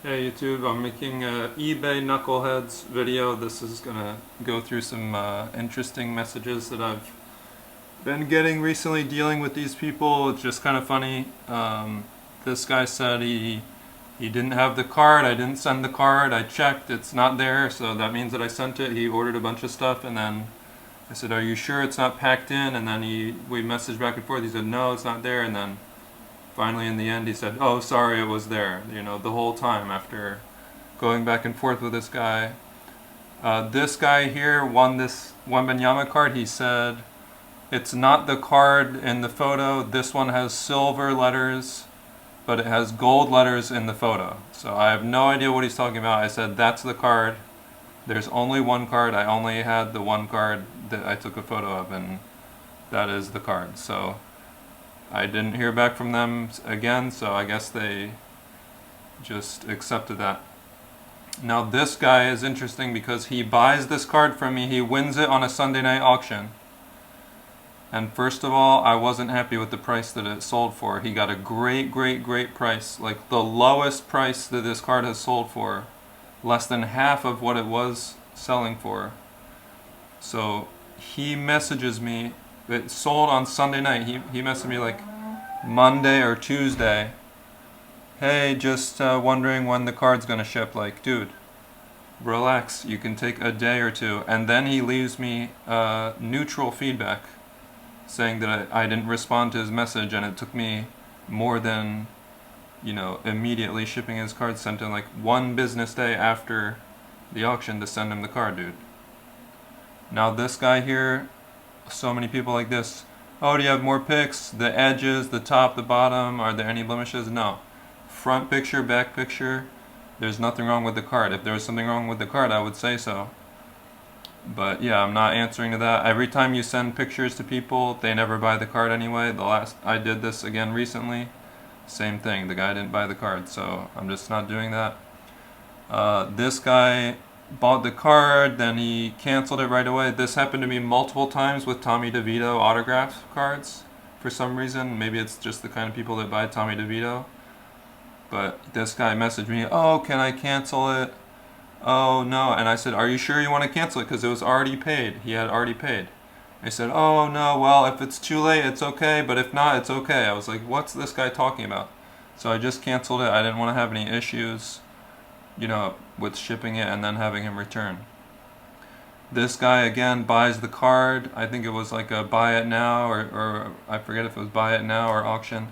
Hey YouTube, I'm making a eBay Knuckleheads video. This is gonna go through some interesting messages that I've been getting recently dealing with these people. It's just kind of funny. This guy said he didn't have the card. I didn't send the card. I checked. It's not there, so that means that I sent it. He ordered a bunch of stuff, and then I said, "Are you sure it's not packed in?" And then we messaged back and forth. He said, "No, it's not there." And then finally, in the end, he said, "Oh, sorry, it was there." You know, the whole time after going back and forth with this guy. This guy here won this Wembenyama card. He said, "It's not the card in the photo. This one has silver letters, but it has gold letters in the photo." So I have no idea what he's talking about. I said, "That's the card. There's only one card. I only had the one card that I took a photo of, and that is the card." So I didn't hear back from them again, so I guess they just accepted that. Now this guy is interesting because he buys this card from me. He wins it on a Sunday night auction. And first of all, I wasn't happy with the price that it sold for. He got a great price. Like the lowest price that this card has sold for. Less than half of what it was selling for. So he messages me. It sold on Sunday night. He messaged me like Monday or Tuesday. "Hey, just wondering when the card's gonna ship." Like, dude, relax. You can take a day or two. And then he leaves me neutral feedback saying that I didn't respond to his message, and it took me more than, immediately shipping his card, sent in like one business day after the auction to send him the card, dude. Now this guy here, so many people like this. "Oh, do you have more pics? The edges, the top, the bottom, are there any blemishes?" No. Front picture, back picture, there's nothing wrong with the card. If there was something wrong with the card, I would say so. But yeah, I'm not answering to that. Every time you send pictures to people, they never buy the card anyway. I did this again recently. Same thing, the guy didn't buy the card, so I'm just not doing that. This guy bought the card, then he canceled it right away. This happened to me multiple times with Tommy DeVito autograph cards for some reason. Maybe it's just the kind of people that buy Tommy DeVito. But this guy messaged me, "Oh, can I cancel it?" "Oh, no." And I said, "Are you sure you want to cancel it?" Because it was already paid. He had already paid. He said, "Oh, no, well, if it's too late, it's okay, but if not, it's okay." I was like, what's this guy talking about? So I just canceled it. I didn't want to have any issues, with shipping it and then having him return. This guy again buys the card. I think it was like a buy it now, or I forget if it was buy it now or auction.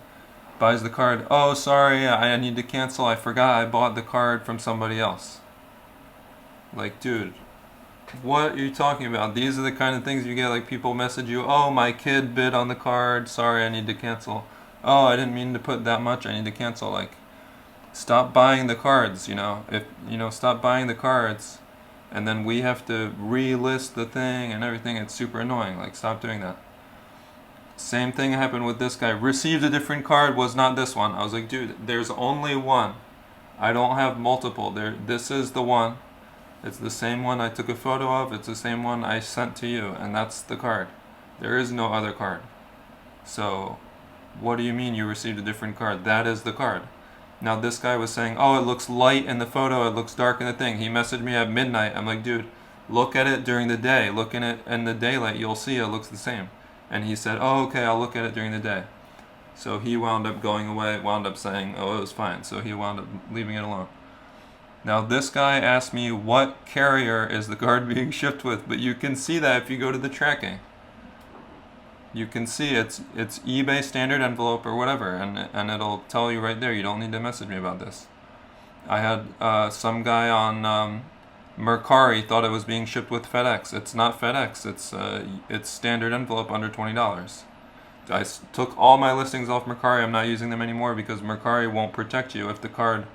Buys the card. "Oh, sorry, I need to cancel. I forgot I bought the card from somebody else." Like, dude, what are you talking about? These are the kind of things you get. Like, people message you, "Oh, my kid bid on the card. Sorry, I need to cancel." "Oh, I didn't mean to put that much. I need to cancel." Like, stop buying the cards, stop buying the cards, and then we have to relist the thing and everything. It's super annoying. Like, stop doing that. Same thing happened with this guy. Received a different card, was not this one. I was like, dude, there's only one. I don't have multiple. This is the one. It's the same one I took a photo of. It's the same one I sent to you, and that's the card. There is no other card. So, what do you mean you received a different card? That is the card. Now this guy was saying, "Oh, it looks light in the photo, it looks dark in the thing." He messaged me at midnight. I'm like, dude, look at it during the day. Look in it in the daylight. You'll see it looks the same. And he said, "Oh, okay, I'll look at it during the day." So he wound up going away, wound up saying, "Oh, it was fine." So he wound up leaving it alone. Now this guy asked me what carrier is the card being shipped with, but you can see that if you go to the tracking. You can see it's eBay standard envelope or whatever, and it'll tell you right there. You don't need to message me about this. I had some guy on Mercari thought it was being shipped with FedEx. It's not FedEx. It's standard envelope under $20. I took all my listings off Mercari. I'm not using them anymore because Mercari won't protect you if the card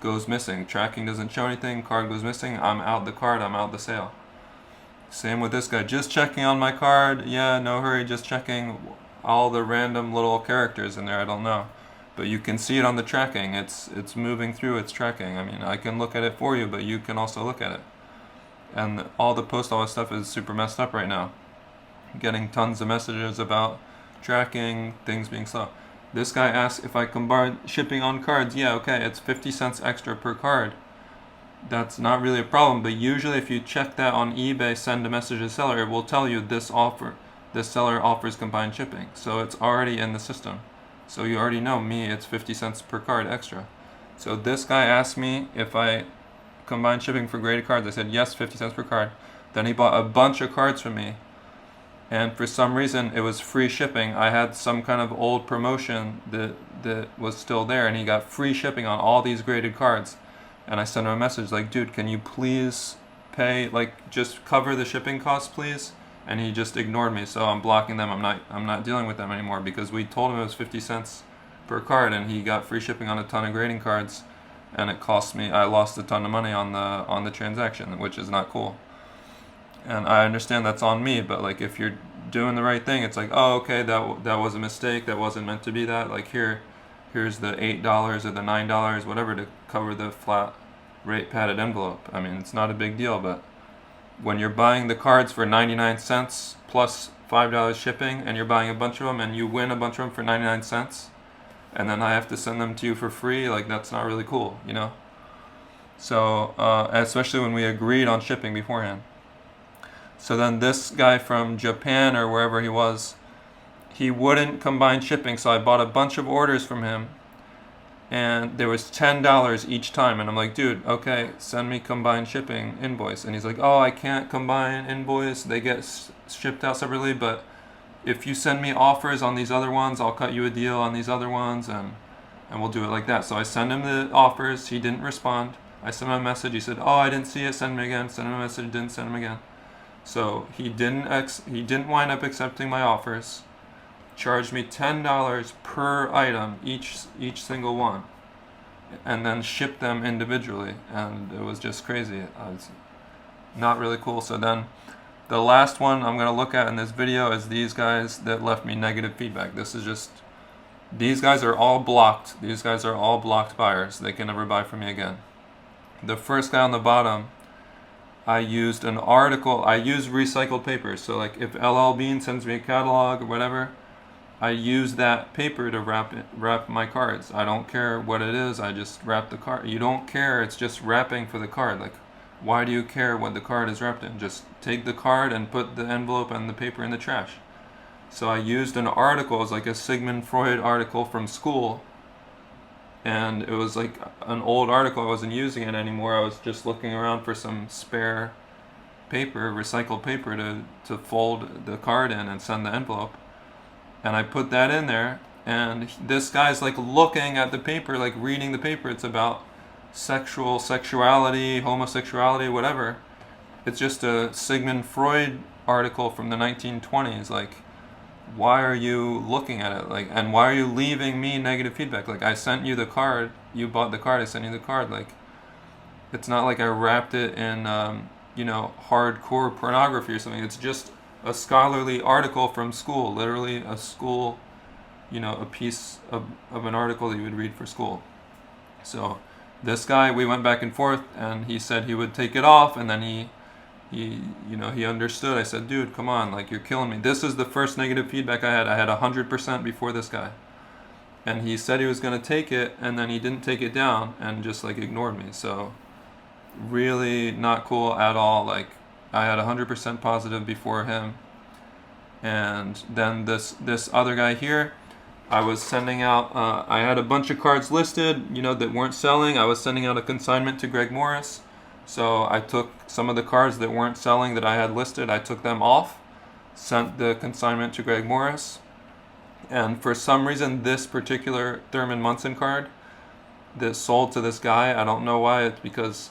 goes missing. Tracking doesn't show anything. Card goes missing. I'm out the card. I'm out the sale. Same with this guy. "Just checking on my card." "Yeah, no hurry, just checking." All the random little characters in there, I don't know. But you can see it on the tracking. It's moving through its tracking. I mean, I can look at it for you, but you can also look at it. And all the post office stuff is super messed up right now. Getting tons of messages about tracking, things being slow. This guy asked if I combine shipping on cards. Yeah, okay, it's 50 cents extra per card. That's not really a problem, but usually if you check that on eBay, send a message to the seller, it will tell you this seller offers combined shipping. So it's already in the system. So you already know me, it's 50 cents per card extra. So this guy asked me if I combined shipping for graded cards. I said yes, 50 cents per card. Then he bought a bunch of cards from me. And for some reason, it was free shipping. I had some kind of old promotion that was still there, and he got free shipping on all these graded cards. And I sent him a message like, dude, can you please pay, like, just cover the shipping costs, please? And he just ignored me, so I'm blocking them. I'm not dealing with them anymore because we told him it was 50 cents per card, and he got free shipping on a ton of grading cards, and it cost me. I lost a ton of money on the transaction, which is not cool. And I understand that's on me, but like if you're doing the right thing, it's like, oh, okay, that was a mistake. That wasn't meant to be that. Like here's the $8 or the $9, whatever, to cover the flat rate padded envelope. I mean, it's not a big deal, but when you're buying the cards for 99 cents plus $5 shipping, and you're buying a bunch of them and you win a bunch of them for 99 cents, and then I have to send them to you for free, like that's not really cool, you know? So, especially when we agreed on shipping beforehand. So then this guy from Japan or wherever he was, he wouldn't combine shipping, so I bought a bunch of orders from him, and there was $10 each time, and I'm like, dude, okay, send me combined shipping invoice. And he's like, oh, I can't combine invoice, they get shipped out separately, but if you send me offers on these other ones, I'll cut you a deal on these other ones, and we'll do it like that. So I send him the offers, he didn't respond. I sent him a message, he said, oh, I didn't see it, send me again. Send him a message, didn't send him again. So he didn't wind up accepting my offers. Charged me $10 per item, each single one, and then shipped them individually, and it was just crazy. It was not really cool. So then the last one I'm going to look at in this video is these guys that left me negative feedback. These guys are all blocked. These guys are all blocked buyers. They can never buy from me again. The first guy on the bottom, I used an article. I use recycled paper. So like if LL Bean sends me a catalog or whatever, I use that paper to wrap my cards. I don't care what it is. I just wrap the card. You don't care. It's just wrapping for the card. Like, why do you care what the card is wrapped in? Just take the card and put the envelope and the paper in the trash. So I used an article. It was like a Sigmund Freud article from school. And it was like an old article. I wasn't using it anymore. I was just looking around for some spare paper, recycled paper, to fold the card in and send the envelope. And I put that in there, and this guy's like looking at the paper, like reading the paper. It's about sexuality, homosexuality, whatever. It's just a Sigmund Freud article from the 1920s. Like, why are you looking at it? Like, and why are you leaving me negative feedback? Like, I sent you the card, you bought the card, I sent you the card. Like, it's not like I wrapped it in, hardcore pornography or something. It's just a scholarly article from school, literally a school, a piece of an article that you would read for school. So this guy, we went back and forth, and he said he would take it off, and then he understood. I said, dude, come on, like, you're killing me. This is the first negative feedback I had. I had 100% before this guy. And he said he was going to take it, and then he didn't take it down, and just, like, ignored me. So really not cool at all. Like, I had 100% positive before him. And then this other guy here, I was sending out, I had a bunch of cards listed, that weren't selling. I was sending out a consignment to Greg Morris. So I took some of the cards that weren't selling that I had listed, I took them off, sent the consignment to Greg Morris. And for some reason, this particular Thurman Munson card that sold to this guy, I don't know why. It's because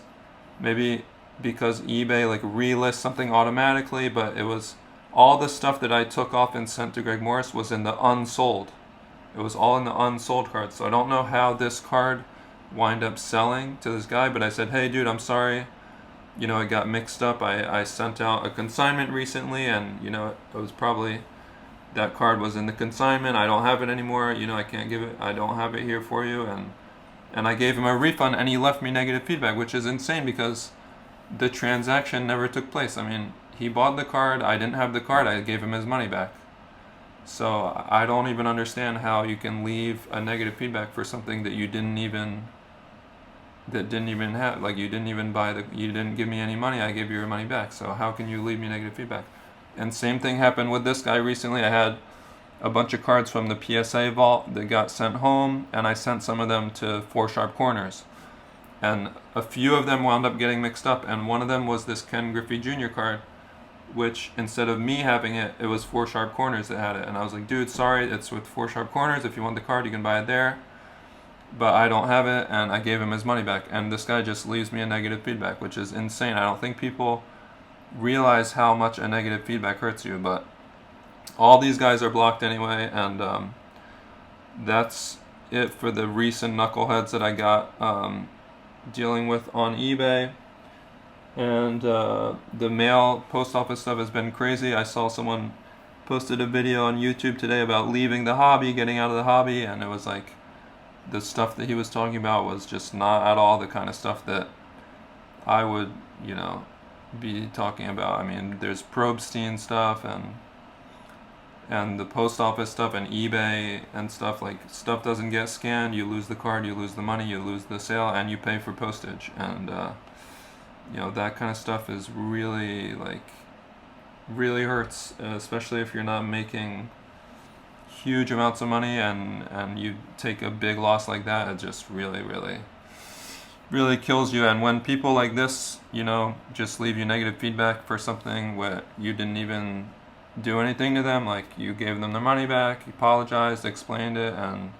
eBay like relists something automatically, but it was all the stuff that I took off and sent to Greg Morris was in the unsold. It was all in the unsold cards. So I don't know how this card wind up selling to this guy, but I said, hey dude, I'm sorry, it got mixed up. I sent out a consignment recently, and it was probably, that card was in the consignment. I don't have it anymore, I can't give it, I don't have it here for you. And I gave him a refund, and he left me negative feedback, which is insane because the transaction never took place. I mean, he bought the card, I didn't have the card, I gave him his money back. So I don't even understand how you can leave a negative feedback for something that you didn't even have. Like, you didn't even you didn't give me any money. I gave you your money back. So how can you leave me negative feedback? And same thing happened with this guy recently. I had a bunch of cards from the PSA vault that got sent home, and I sent some of them to 4 Sharp Corners. And a few of them wound up getting mixed up, and one of them was this Ken Griffey Jr. card, which instead of me having it, it was 4 Sharp Corners that had it. And I was like, dude, sorry, it's with 4 Sharp Corners. If you want the card, you can buy it there. But I don't have it, and I gave him his money back. And this guy just leaves me a negative feedback, which is insane. I don't think people realize how much a negative feedback hurts you, but all these guys are blocked anyway, and that's it for the recent knuckleheads that I got dealing with on eBay. And the mail post office stuff has been crazy. I saw someone posted a video on YouTube today about leaving the hobby, getting out of the hobby, and it was like the stuff that he was talking about was just not at all the kind of stuff that I would, be talking about. I mean, there's Probstein stuff and the post office stuff and eBay and stuff. Like, stuff doesn't get scanned, you lose the card, you lose the money, you lose the sale, and you pay for postage. And that kind of stuff is really, really hurts, especially if you're not making huge amounts of money and you take a big loss like that. It just really, really, really kills you. And when people like this, just leave you negative feedback for something where you didn't even do anything to them, like you gave them their money back, you apologized, explained it, and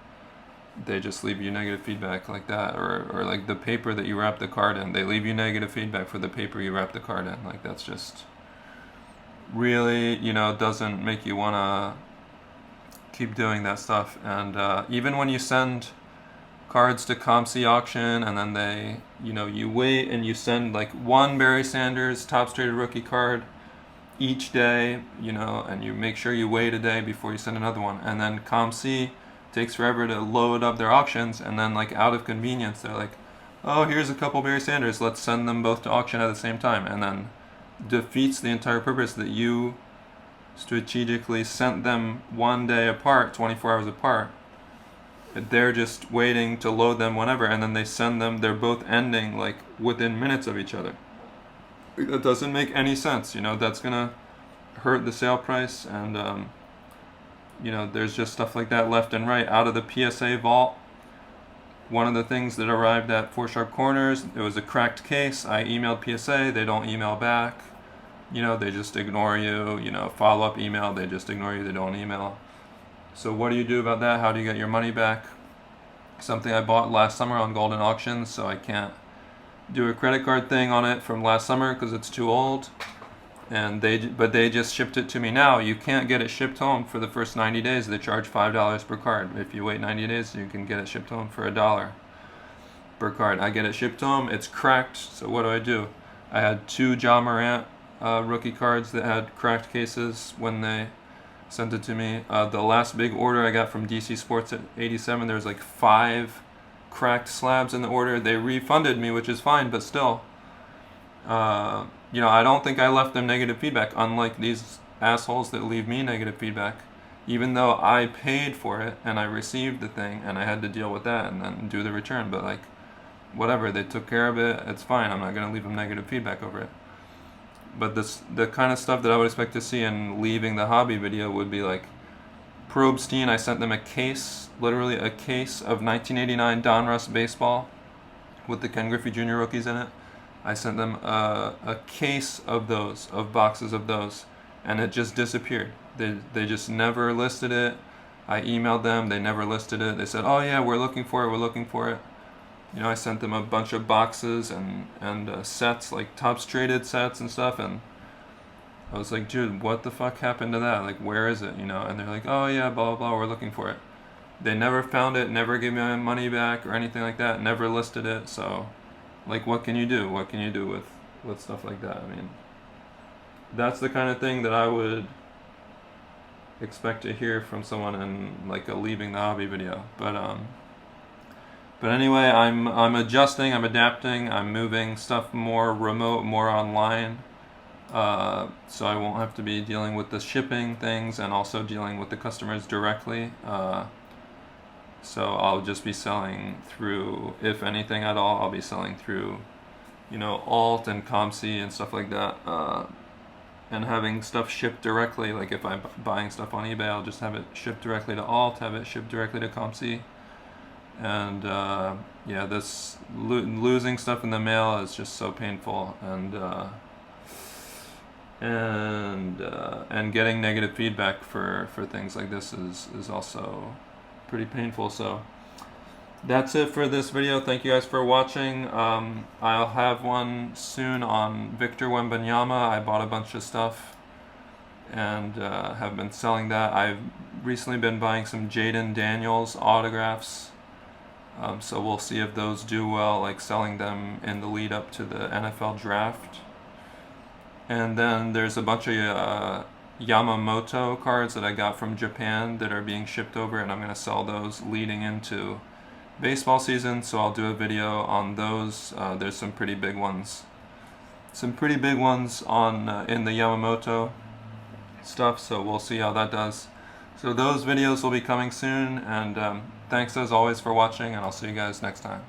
they just leave you negative feedback like that. Or like the paper that you wrap the card in, they leave you negative feedback for the paper you wrap the card in. Like, that's just really, doesn't make you want to keep doing that stuff. And even when you send cards to ComC auction, and then they, you wait and you send like one Barry Sanders Topps Traded rookie card each day, and you make sure you wait a day before you send another one. And then ComC takes forever to load up their auctions, and then, like, out of convenience, they're like, oh, here's a couple Barry Sanders, let's send them both to auction at the same time, and then defeats the entire purpose that you strategically sent them one day apart, 24 hours apart. They're just waiting to load them whenever, and then they send them, they're both ending like within minutes of each other. That doesn't make any sense. That's gonna hurt the sale price. And there's just stuff like that left and right out of the PSA vault. One of the things that arrived at 4 Sharp Corners, it was a cracked case. I emailed PSA, they don't email back. They just ignore you. Follow-up email, they just ignore you, they don't email. So what do you do about that? How do you get your money back? Something I bought last summer on Golden Auctions, so I can't do a credit card thing on it from last summer because it's too old. But they just shipped it to me now. You can't get it shipped home for the first 90 days. They charge $5 per card. If you wait 90 days, you can get it shipped home for $1 per card. I get it shipped home. It's cracked. So what do? I had 2 Ja Morant rookie cards that had cracked cases when they sent it to me. The last big order I got from DC Sports at 87, there was like 5 cracked slabs in the order. They refunded me, which is fine, but still, I don't think I left them negative feedback, unlike these assholes that leave me negative feedback, even though I paid for it and I received the thing and I had to deal with that and then do the return. But like, whatever, they took care of it, it's fine. I'm not going to leave them negative feedback over it. But the kind of stuff that I would expect to see in leaving the hobby video would be like Probstein. I sent them a case, literally a case of 1989 Donruss baseball with the Ken Griffey Jr. rookies in it. I sent them a case of those, of boxes of those, and it just disappeared. They just never listed it. I emailed them, they never listed it. They said, oh yeah, we're looking for it. I sent them a bunch of boxes and sets, like Topps Traded sets and stuff, and I was like, dude, what the fuck happened to that? Like, where is it? And they're like, oh yeah, blah, blah, blah, we're looking for it. They never found it, never gave me my money back or anything like that, never listed it. So, like, what can you do? What can you do with stuff like that? I mean, that's the kind of thing that I would expect to hear from someone in like a leaving the hobby video. But anyway, I'm adjusting, I'm adapting, I'm moving stuff more remote, more online. so I won't have to be dealing with the shipping things and also dealing with the customers directly. So I'll just be selling through, if anything at all, I'll be selling through, Alt and ComC and stuff like that, and having stuff shipped directly. Like if I'm buying stuff on eBay, I'll just have it shipped directly to Alt, have it shipped directly to ComC. And yeah, this losing stuff in the mail is just so painful, and getting negative feedback for things like this is also pretty painful. So that's it for this video. Thank you guys for watching. I'll have one soon on Victor Wembanyama. I bought a bunch of stuff and have been selling that. I've recently been buying some Jaden Daniels autographs. So we'll see if those do well, like selling them in the lead up to the NFL draft. And then there's a bunch of Yamamoto cards that I got from Japan that are being shipped over, and I'm going to sell those leading into baseball season, so I'll do a video on those. There's some pretty big ones. On in the Yamamoto stuff, so we'll see how that does. So those videos will be coming soon, and thanks as always for watching, and I'll see you guys next time.